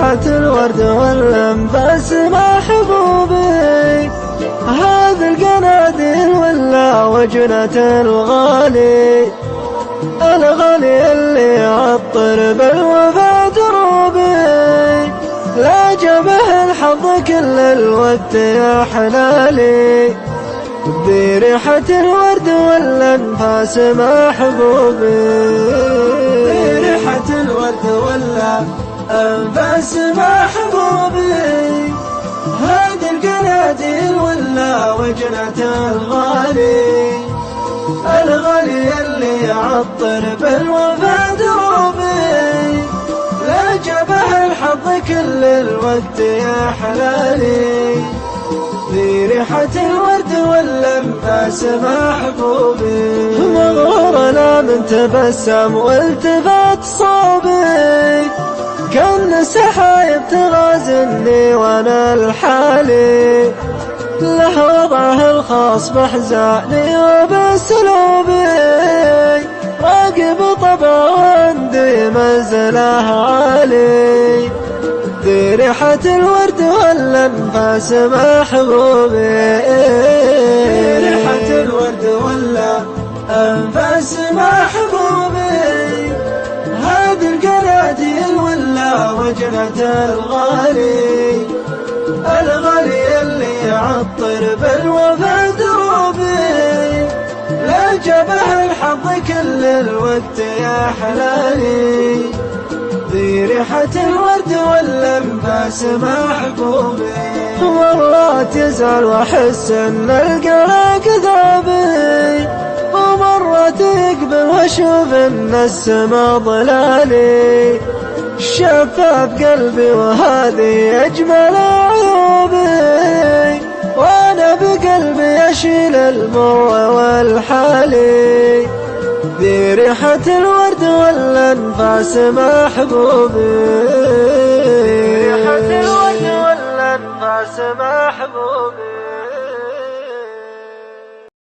ريحة الورد والأنفاس محبوبي، هذا القناديل ولا وجنة الغالي، الغالي اللي يعطر بالوفا دروبي، لا جابه الحظ كل الوقت يا حلالي، بريحة الورد والأنفاس محبوبي، بريحة الورد والأنفاس محبوبي، هذه القناديل ولا وجنة الغالي، الغالي اللي يعطر بالوفا دروبي، لا جابه الحظ كل الوقت يا حلالي، بريحة الورد والأنفاس محبوبي، مغرور أنا من تبسم والتفات صوبي، كان سحايب تغازلني وانا لحالي، له وضعه الخاص بحزاني وبسلوبي، راقب طبعه وعندي منزله عالي، ذي ريحة الورد والأنفاس محبوبي، ريحة الورد والأنفاس محبوبي، هذه القناديل ولا وجنة الغالي، الغالي اللي يعطر بالوفا دروبي، لا جابه الحظ كل الوقت يا حلالي، ذي ريحة الورد والأنفاس محبوبي، مرات يزعل واحس ان القلق ذابي، ومرات يقبل واشوف ان السما ضلالي، شفاف قلبي وهذه اجمل عيوبي، وانا بقلبي اشيل المر والحالي، ذي ريحة الورد والأنفاس محبوبي، ريحة الورد والأنفاس محبوبي.